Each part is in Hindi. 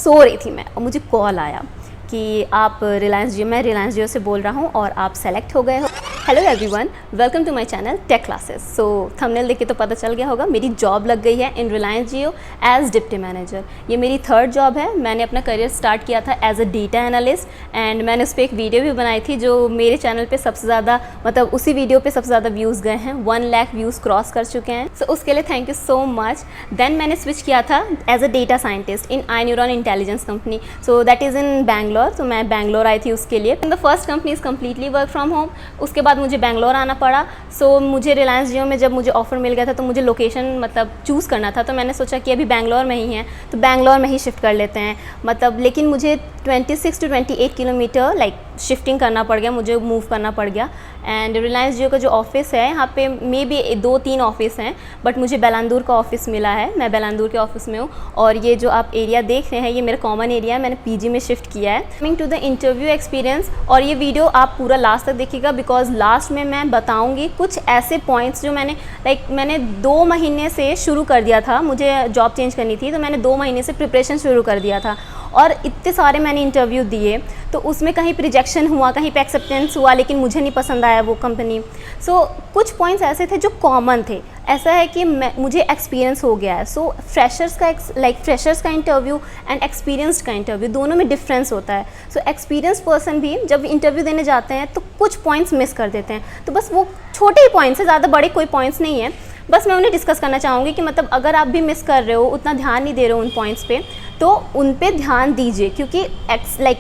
सो रही थी मैं और मुझे कॉल आया कि आप रिलायंस जियो, मैं रिलायंस जियो से बोल रहा हूँ और आप सेलेक्ट हो गए हो। Hello everyone, welcome to my channel tech classes. So thumbnail देख के तो पता चल गया होगा, मेरी जॉब लग गई है इन रिलायंस जियो एज डिप्टी मैनेजर। ये मेरी थर्ड जॉब है। मैंने अपना करियर स्टार्ट किया था as a data analyst and मैंने उस पर एक वीडियो भी बनाई थी जो मेरे चैनल पे सबसे ज़्यादा, मतलब उसी वीडियो पे सबसे ज़्यादा व्यूज़ गए हैं, 1 लाख व्यूज़ क्रॉस कर चुके हैं। सो उसके लिए thank you so much. Then मैंने स्विच किया था as a data scientist in iNeuron intelligence company. So that is in Bangalore. तो मैं बैंगलोर आई थी उसके लिए। The first company is completely work from home. उसके बाद मुझे बैंगलोर आना पड़ा। सो मुझे रिलायंस जियो में जब मुझे ऑफर मिल गया था तो मुझे लोकेशन मतलब चूज़ करना था। तो मैंने सोचा कि अभी बैंगलोर में ही है तो बैंगलोर में ही शिफ्ट कर लेते हैं, मतलब लेकिन मुझे 26 to 28 किलोमीटर लाइक शिफ्टिंग करना पड़ गया, मुझे मूव करना पड़ गया। एंड रिलायंस जियो का जो ऑफिस है यहाँ पे मे बी 2-3 ऑफिस हैं, बट मुझे बेलांदूर का ऑफिस मिला है। मैं बेलांदूर के ऑफिस में हूँ और ये जो आप एरिया देख रहे हैं ये मेरा कॉमन एरिया है, मैंने पीजी में शिफ्ट किया है। Coming to the interview experience, और ये वीडियो आप पूरा लास्ट तक देखिएगा बिकॉज लास्ट में मैं बताऊँगी कुछ ऐसे पॉइंट्स जो मैंने 2 महीने से शुरू कर दिया था। मुझे जॉब चेंज करनी थी तो मैंने 2 महीने से प्रिपरेशन शुरू कर दिया था और इतने सारे मैंने इंटरव्यू दिए तो उसमें कहीं पे रिजेक्शन हुआ, कहीं पे एक्सेप्टेंस हुआ, लेकिन मुझे नहीं पसंद आया वो कंपनी। सो कुछ पॉइंट्स ऐसे थे जो कॉमन थे। ऐसा है कि मुझे एक्सपीरियंस हो गया है। सो फ्रेशर्स का इंटरव्यू एंड एक्सपीरियंस्ड का इंटरव्यू दोनों में डिफरेंस होता है। सो एक्सपीरियंस पर्सन भी जब इंटरव्यू देने जाते हैं तो कुछ पॉइंट्स मिस कर देते हैं। तो बस वो छोटे ही पॉइंट्स हैं, ज़्यादा बड़े कोई पॉइंट्स नहीं है। बस मैं उन्हें डिस्कस करना चाहूँगी कि मतलब अगर आप भी मिस कर रहे हो, उतना ध्यान नहीं दे रहे हो उन पॉइंट्स पे, तो उन पे ध्यान दीजिए क्योंकि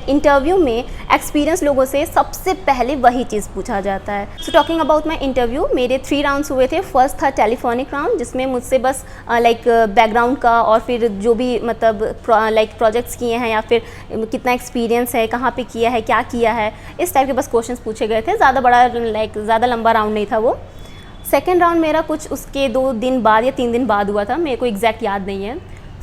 इंटरव्यू में एक्सपीरियंस लोगों से सबसे पहले वही चीज़ पूछा जाता है। So talking about my interview, मेरे 3 राउंड्स हुए थे। फर्स्ट था टेलीफोनिक राउंड जिसमें मुझसे बस बैकग्राउंड का और फिर जो भी मतलब प्रोजेक्ट्स किए हैं या फिर कितना एक्सपीरियंस है, कहाँ पे किया है, क्या किया है, इस टाइप के बस क्वेश्चंस पूछे गए थे। ज़्यादा लंबा राउंड नहीं था वो। सेकेंड राउंड मेरा कुछ उसके 2 दिन बाद या 3 दिन बाद हुआ था, मेरे को एग्जैक्ट याद नहीं है।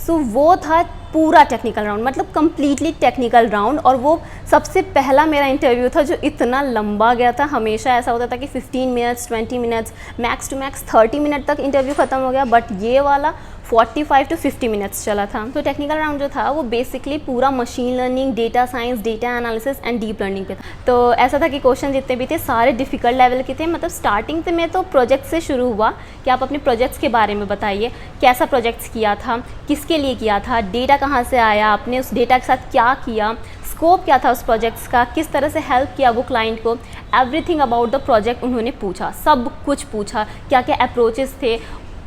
सो वो था पूरा टेक्निकल राउंड, मतलब कम्प्लीटली टेक्निकल राउंड, और वो सबसे पहला मेरा इंटरव्यू था जो इतना लंबा गया था। हमेशा ऐसा होता था कि 15 minutes, 20 minutes, max to max 30 minute तक इंटरव्यू ख़त्म हो गया, बट ये वाला 45 to 50 मिनट्स चला था। तो टेक्निकल राउंड जो था वो बेसिकली पूरा machine learning, data science, data analysis and deep learning पे था। तो ऐसा था कि क्वेश्चन जितने भी थे सारे डिफ़िकल्ट लेवल के थे। मतलब स्टार्टिंग में तो प्रोजेक्ट से शुरू हुआ कि आप अपने प्रोजेक्ट्स के बारे में बताइए, कैसा प्रोजेक्ट्स किया था, किसके लिए किया था, डेटा कहाँ से आया, आपने उस डेटा के साथ क्या किया, स्कोप क्या था उस प्रोजेक्ट्स का, किस तरह से हेल्प किया वो क्लाइंट को, एवरीथिंग अबाउट द प्रोजेक्ट उन्होंने पूछा, सब कुछ पूछा, क्या क्या अप्रोचेस थे,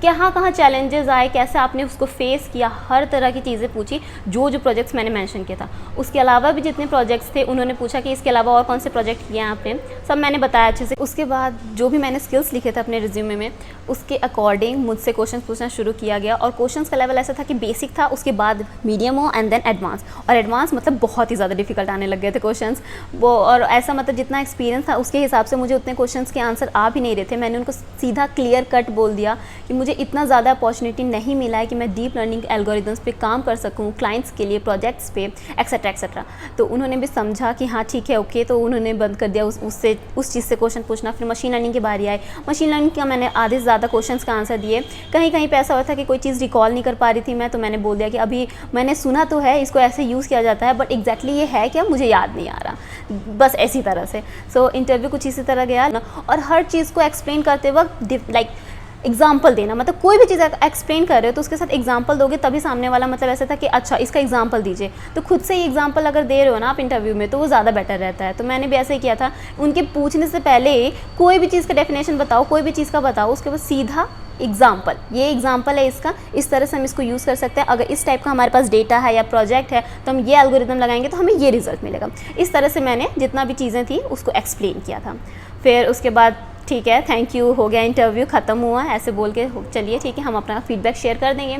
कहाँ चैलेंजेस आए, कैसे आपने उसको फेस किया, हर तरह की चीज़ें पूछी जो प्रोजेक्ट्स मैंने मेंशन किया था। उसके अलावा भी जितने प्रोजेक्ट्स थे उन्होंने पूछा कि इसके अलावा और कौन से प्रोजेक्ट किए हैं आपने, सब मैंने बताया अच्छे से। उसके बाद जो भी मैंने स्किल्स लिखे थे अपने रिज्यूमे में उसके अकॉर्डिंग मुझसे क्वेश्चन पूछना शुरू किया गया। और क्वेश्चंस का लेवल ऐसा था कि बेसिक था, उसके बाद मीडियम हो एंड देन एडवांस, और एडवांस मतलब बहुत ही ज़्यादा डिफिकल्ट आने लग गए थे क्वेश्चंस वो। और ऐसा मतलब जितना एक्सपीरियंस था उसके हिसाब से मुझे उतने क्वेश्चंस के आंसर आ भी नहीं रहे थे। मैंने उनको सीधा क्लियर कट बोल दिया कि मुझे इतना ज़्यादा अपॉर्चुनिटी नहीं मिला है कि मैं डीप लर्निंग एल्गोरिदम्स पे काम कर सकूं क्लाइंट्स के लिए, प्रोजेक्ट्स पे, एक्सेट्रा एक्सेट्रा। तो उन्होंने भी समझा कि हाँ ठीक है, ओके, तो उन्होंने बंद कर दिया उस चीज़ से क्वेश्चन पूछना। फिर मशीन लर्निंग की बारी आई। मशीन लर्निंग का मैंने आधे से ज़्यादा क्वेश्चंस का आंसर दिए। कहीं कहीं पे ऐसा हुआ था कि कोई चीज़ रिकॉल नहीं कर पा रही थी मैं, तो मैंने बोल दिया कि अभी मैंने सुना तो है इसको ऐसे यूज़ किया जाता है, बट एग्जैक्टली ये है क्या मुझे याद नहीं आ रहा, बस ऐसी तरह से। सो इंटरव्यू कुछ इसी तरह गया। और हर चीज़ को एक्सप्लेन करते वक्त एग्जाम्पल देना, मतलब कोई भी चीज़ एक्सप्लेन कर रहे हो तो उसके साथ एग्जाम्पल दोगे तभी सामने वाला, मतलब ऐसा था कि अच्छा इसका एग्जाम्पल दीजिए। तो खुद से ही एग्जाम्पल अगर दे रहे हो ना आप इंटरव्यू में तो वो ज़्यादा बेटर रहता है। तो मैंने भी ऐसे ही किया था, उनके पूछने से पहले कोई भी चीज़ का डेफिनेशन बताओ, कोई भी चीज़ का बताओ, उसके बाद सीधा एग्जाम्पल, ये एग्जाम्पल है इसका, इस तरह से हम इसको यूज़ कर सकते हैं, अगर इस टाइप का हमारे पास डेटा है या प्रोजेक्ट है तो हम ये एल्गोरिदम लगाएंगे तो हमें ये रिजल्ट मिलेगा। इस तरह से मैंने जितना भी चीज़ें थी उसको एक्सप्लेन किया था। फिर उसके बाद ठीक है, थैंक यू, हो गया, इंटरव्यू ख़त्म हुआ, ऐसे बोल के चलिए ठीक है हम अपना फीडबैक शेयर कर देंगे।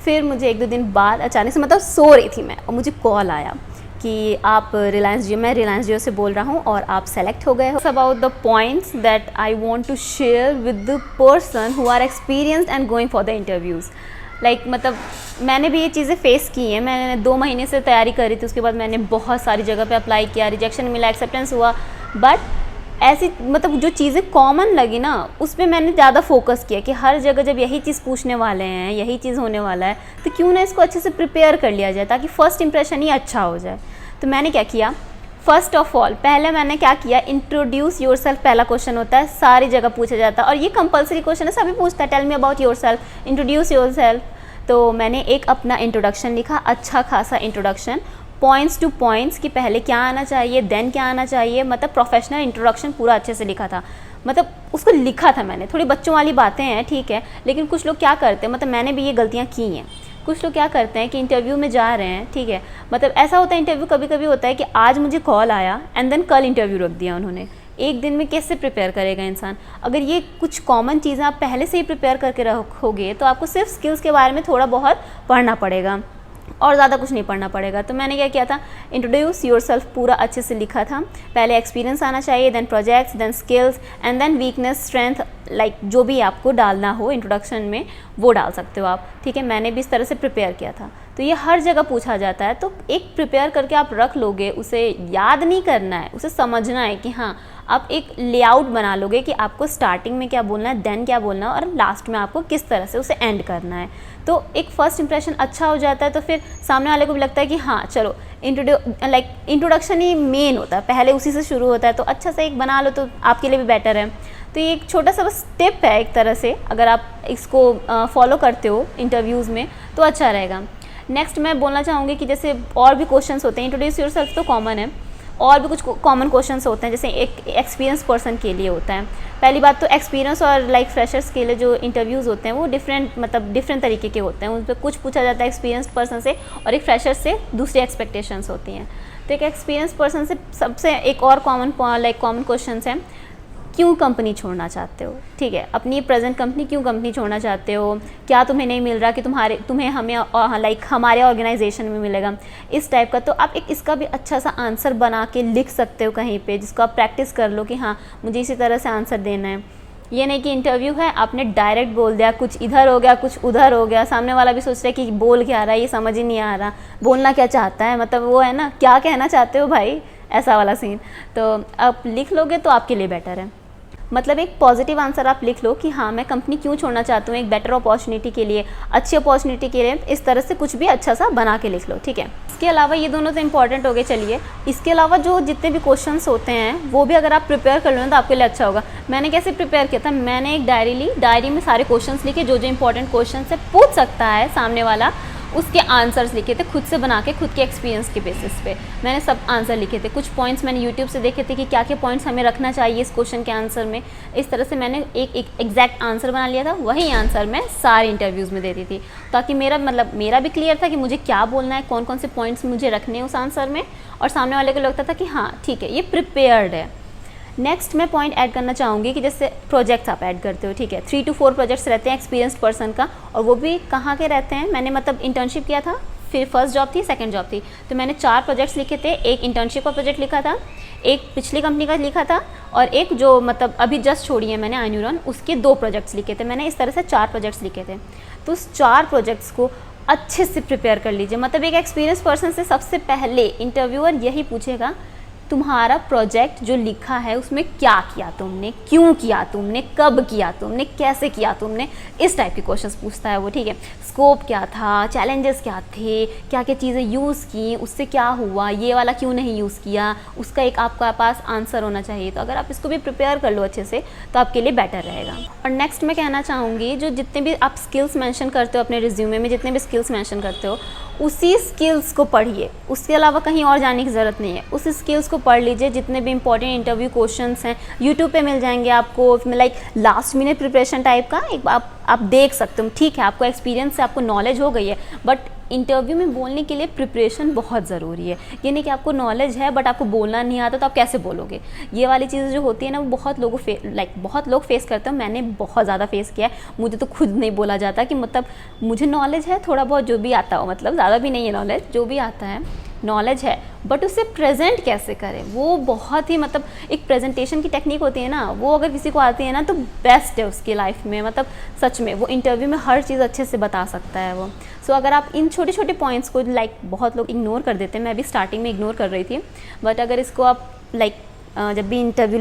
फिर मुझे 1-2 दिन बाद अचानक से, मतलब सो रही थी मैं और मुझे कॉल आया कि आप रिलायंस जियो, मैं रिलायंस जियो से बोल रहा हूँ और आप सेलेक्ट हो गए हो। About the points that I want to share with the person who are experienced and going for the interviews. मतलब मैंने भी ये चीज़ें फेस की हैं। मैंने 2 महीने से तैयारी करी थी, उसके बाद मैंने बहुत सारी जगह पे अप्लाई किया, रिजेक्शन मिला, एक्सेप्टेंस हुआ, बट ऐसी मतलब जो चीज़ें कॉमन लगी ना उस पर मैंने ज़्यादा फोकस किया कि हर जगह जब यही चीज़ पूछने वाले हैं, यही चीज़ होने वाला है, तो क्यों ना इसको अच्छे से प्रिपेयर कर लिया जाए ताकि फ़र्स्ट इंप्रेशन ही अच्छा हो जाए। तो मैंने क्या किया, फर्स्ट ऑफ ऑल पहले मैंने क्या किया, इंट्रोड्यूस योर सेल्फ पहला क्वेश्चन होता है, सारी जगह पूछा जाता है और ये कंपलसरी क्वेश्चन है, सभी पूछता है, tell me about yourself, introduce yourself. तो मैंने एक अपना इंट्रोडक्शन लिखा, अच्छा खासा इंट्रोडक्शन, पॉइंट्स टू पॉइंट्स कि पहले क्या आना चाहिए, देन क्या आना चाहिए, मतलब प्रोफेशनल इंट्रोडक्शन पूरा अच्छे से लिखा था। मतलब उसको लिखा था मैंने, थोड़ी बच्चों वाली बातें हैं ठीक है, लेकिन कुछ लोग क्या करते हैं, मतलब मैंने भी ये गलतियाँ की हैं। कुछ लोग क्या करते हैं कि इंटरव्यू में जा रहे हैं ठीक है, मतलब ऐसा होता है इंटरव्यू कभी कभी होता है कि आज मुझे कॉल आया एंड देन कल इंटरव्यू रख दिया उन्होंने। एक दिन में कैसे प्रिपेयर करेगा इंसान? अगर ये कुछ कॉमन चीज़ें आप पहले से ही प्रिपेयर करके रखोगे तो आपको सिर्फ स्किल्स के बारे में थोड़ा बहुत पढ़ना पड़ेगा और ज़्यादा कुछ नहीं पढ़ना पड़ेगा। तो मैंने क्या किया था, इंट्रोड्यूस योरसेल्फ पूरा अच्छे से लिखा था। पहले एक्सपीरियंस आना चाहिए, then projects, then skills and then weakness, strength, like जो भी आपको डालना हो इंट्रोडक्शन में वो डाल सकते हो आप, ठीक है। मैंने भी इस तरह से प्रिपेयर किया था। तो ये हर जगह पूछा जाता है, तो एक प्रिपेयर करके आप रख लोगे, उसे याद नहीं करना है, उसे समझना है कि हाँ आप एक लेआउट बना लोगे कि आपको स्टार्टिंग में क्या बोलना है, देन क्या बोलना है और लास्ट में आपको किस तरह से उसे एंड करना है। तो एक फ़र्स्ट इंप्रेशन अच्छा हो जाता है तो फिर सामने वाले को भी लगता है कि हाँ चलो इंट्रोडक्शन ही मेन होता है, पहले उसी से शुरू होता है, तो अच्छा से एक बना लो तो आपके लिए भी बेटर है। तो ये एक छोटा सा बस टिप है एक तरह से, अगर आप इसको फॉलो करते हो इंटरव्यूज़ में तो अच्छा रहेगा। नेक्स्ट मैं बोलना चाहूँगी कि जैसे और भी क्वेश्चंस होते हैं, इंट्रोड्यूस योरसेल्फ तो कॉमन है, और भी कुछ कॉमन क्वेश्चंस होते हैं, जैसे एक एक्सपीरियंस पर्सन के लिए होता है। पहली बात तो एक्सपीरियंस और लाइक फ्रेशर्स के लिए जो इंटरव्यूज़ होते हैं वो डिफरेंट तरीके के होते हैं। उन पर कुछ पूछा जाता है एक्सपीरियंस पर्सन से और एक फ्रेशर से दूसरी एक्सपेक्टेशंस होती हैं। तो एक एक्सपीरियंस पर्सन से सबसे एक और कॉमन क्वेश्चन है, क्यों कंपनी छोड़ना चाहते हो, ठीक है, अपनी प्रेजेंट कंपनी क्यों कंपनी छोड़ना चाहते हो, क्या तुम्हें नहीं मिल रहा कि तुम्हें हमारे ऑर्गेनाइजेशन में मिलेगा, इस टाइप का। तो आप एक इसका भी अच्छा सा आंसर बना के लिख सकते हो कहीं पे, जिसको आप प्रैक्टिस कर लो कि हाँ मुझे इसी तरह से आंसर देना है। ये नहीं कि इंटरव्यू है आपने डायरेक्ट बोल दिया, कुछ इधर हो गया कुछ उधर हो गया, सामने वाला भी सोच रहा है कि बोल क्या रहा है, ये समझ ही नहीं आ रहा, बोलना क्या चाहता है, मतलब वो है ना क्या कहना चाहते हो भाई, ऐसा वाला सीन। तो आप लिख लोगे तो आपके लिए बेटर है, मतलब एक पॉजिटिव आंसर आप लिख लो कि हाँ मैं कंपनी क्यों छोड़ना चाहता हूँ, एक बेटर अपॉर्चुनिटी के लिए, अच्छी अपॉर्चुनिटी के लिए, इस तरह से कुछ भी अच्छा सा बना के लिख लो, ठीक है। इसके अलावा ये दोनों तो इंपॉर्टेंट हो गए। चलिए इसके अलावा जो जितने भी क्वेश्चंस होते हैं वो भी अगर आप प्रिपेयर कर लो तो आपके लिए अच्छा होगा। मैंने कैसे प्रिपेयर किया था, मैंने एक डायरी ली, डायरी में सारे क्वेश्चंस लिखे जो इंपॉर्टेंट क्वेश्चन से पूछ सकता है सामने वाला, उसके आंसर्स लिखे थे खुद से बना के, खुद के एक्सपीरियंस के बेसिस पे मैंने सब आंसर लिखे थे। कुछ पॉइंट्स मैंने यूट्यूब से देखे थे कि क्या क्या पॉइंट्स हमें रखना चाहिए इस क्वेश्चन के आंसर में, इस तरह से मैंने एक एग्जैक्ट आंसर बना लिया था। वही आंसर मैं सारे इंटरव्यूज़ में देती थी ताकि मेरा भी क्लियर था कि मुझे क्या बोलना है, कौन कौन से पॉइंट्स मुझे रखने हैं उस आंसर में, और सामने वाले को लगता था कि हाँ ठीक है ये प्रिपेयर्ड है। नेक्स्ट मैं पॉइंट ऐड करना चाहूँगी कि जैसे प्रोजेक्ट्स आप ऐड करते हो, ठीक है, 3 to 4 प्रोजेक्ट्स रहते हैं एक्सपीरियंस पर्सन का, और वो भी कहाँ के रहते हैं, मैंने मतलब इंटर्नशिप किया था, फिर फर्स्ट जॉब थी, सेकंड जॉब थी, तो मैंने 4 प्रोजेक्ट्स लिखे थे। एक इंटर्नशिप का प्रोजेक्ट लिखा था, एक पिछली कंपनी का लिखा था, और एक जो मतलब अभी जस्ट छोड़ी है मैंने आईन्यूरॉन, उसके 2 प्रोजेक्ट्स लिखे थे मैंने। इस तरह से 4 प्रोजेक्ट्स लिखे थे। तो उस 4 प्रोजेक्ट्स को अच्छे से प्रिपेयर कर लीजिए। मतलब एक एक्सपीरियंस पर्सन से सबसे पहले इंटरव्यूअर यही पूछेगा तुम्हारा प्रोजेक्ट जो लिखा है उसमें क्या किया तुमने, क्यों किया तुमने, कब किया तुमने, कैसे किया तुमने, इस टाइप के क्वेश्चंस पूछता है वो, ठीक है। स्कोप क्या था, चैलेंजेस क्या थे, क्या क्या चीज़ें यूज़ की, उससे क्या हुआ, ये वाला क्यों नहीं यूज़ किया, उसका एक आपके पास आंसर होना चाहिए। तो अगर आप इसको भी प्रिपेयर कर लो अच्छे से तो आपके लिए बेटर रहेगा। और नेक्स्ट मैं कहना चाहूँगी, जो जितने भी आप स्किल्स मैंशन करते हो अपने रिज्यूमे में, जितने भी स्किल्स मैंशन करते हो उसी स्किल्स को पढ़िए, उसके अलावा कहीं और जाने की ज़रूरत नहीं है। उस स्किल्स को पढ़ लीजिए। जितने भी इंपॉर्टेंट इंटरव्यू क्वेश्चंस हैं यूट्यूब पे मिल जाएंगे आपको, like last minute preparation type का एक आप देख सकते हो। ठीक है आपको एक्सपीरियंस से आपको नॉलेज हो गई है, बट इंटरव्यू में बोलने के लिए प्रिपरेशन बहुत ज़रूरी है। ये नहीं कि आपको नॉलेज है बट आपको बोलना नहीं आता तो आप कैसे बोलोगे। ये वाली चीज़ें जो होती है ना वो बहुत लोग फेस करते हैं। मैंने बहुत ज़्यादा फेस किया है। मुझे तो खुद नहीं बोला जाता कि मतलब मुझे नॉलेज है थोड़ा बहुत जो भी आता हो, मतलब ज़्यादा भी नहीं है नॉलेज, जो भी आता है नॉलेज है, बट उसे प्रेजेंट कैसे करें वो बहुत ही मतलब एक प्रेजेंटेशन की टेक्निक होती है ना, वो अगर किसी को आती है ना तो बेस्ट है उसकी लाइफ में। मतलब सच में वो इंटरव्यू में हर चीज़ अच्छे से बता सकता है वो। सो अगर आप इन छोटे छोटे पॉइंट्स को बहुत लोग इग्नोर कर देते हैं, मैं भी स्टार्टिंग में इग्नोर कर रही थी, बट अगर इसको आप जब भी इंटरव्यू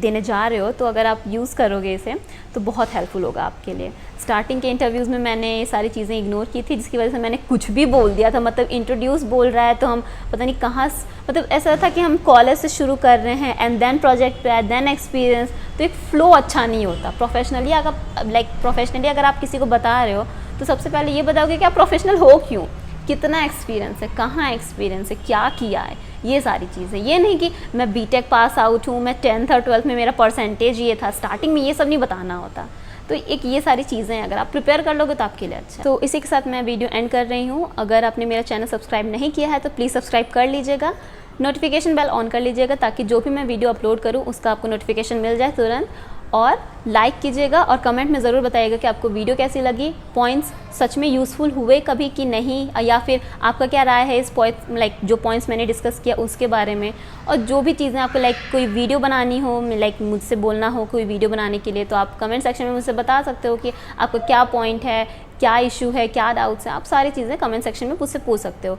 देने जा रहे हो तो अगर आप यूज़ करोगे इसे तो बहुत हेल्पफुल होगा आपके लिए। स्टार्टिंग के इंटरव्यूज़ में मैंने ये सारी चीज़ें इग्नोर की थी, जिसकी वजह से मैंने कुछ भी बोल दिया था। मतलब इंट्रोड्यूस बोल रहा है तो हम पता नहीं कहाँ, मतलब ऐसा था कि हम कॉलेज से शुरू कर रहे हैं एंड देन प्रोजेक्ट पे देन एक्सपीरियंस, तो एक फ़्लो अच्छा नहीं होता। प्रोफेशनली अगर आप किसी को बता रहे हो तो सबसे पहले ये बताओगे कि आप प्रोफेशनल हो क्यों, कितना एक्सपीरियंस है, कहाँ एक्सपीरियंस है, क्या किया है, ये सारी चीज़ें। ये नहीं कि मैं बीटेक पास आउट हूँ, मैं 10th और 12th में मेरा परसेंटेज ये था, स्टार्टिंग में ये सब नहीं बताना होता। तो एक ये सारी चीज़ें हैं, अगर आप प्रिपेयर कर लोगे तो आपके लिए अच्छा है। तो इसी के साथ मैं वीडियो एंड कर रही हूँ। अगर आपने मेरा चैनल सब्सक्राइब नहीं किया है तो प्लीज़ सब्सक्राइब कर लीजिएगा, नोटिफिकेशन बेल ऑन कर लीजिएगा ताकि जो भी मैं वीडियो अपलोड करूँ उसका आपको नोटिफिकेशन मिल जाए तुरंत। और लाइक कीजिएगा और कमेंट में ज़रूर बताइएगा कि आपको वीडियो कैसी लगी, पॉइंट्स सच में यूज़फुल हुए कभी कि नहीं, या फिर आपका क्या राय है इस पॉइंट जो पॉइंट्स मैंने डिस्कस किया उसके बारे में। और जो भी चीज़ें आपको कोई वीडियो बनानी हो, मुझसे बोलना हो कोई वीडियो बनाने के लिए, तो आप कमेंट सेक्शन में मुझसे बता सकते हो कि आपका क्या पॉइंट है, क्या इशू है, क्या डाउट्स हैं। आप सारी चीज़ें कमेंट सेक्शन में मुझसे पूछ सकते हो।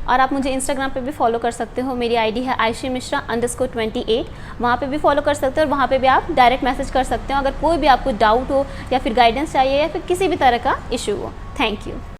और आप मुझे इंस्टाग्राम पे भी फॉलो कर सकते हो, मेरी आईडी है aishimishra_28। वहाँ पे भी फॉलो कर सकते हो और वहाँ पे भी आप डायरेक्ट मैसेज कर सकते हो अगर कोई भी आपको डाउट हो या फिर गाइडेंस चाहिए या फिर किसी भी तरह का इशू हो। Thank you.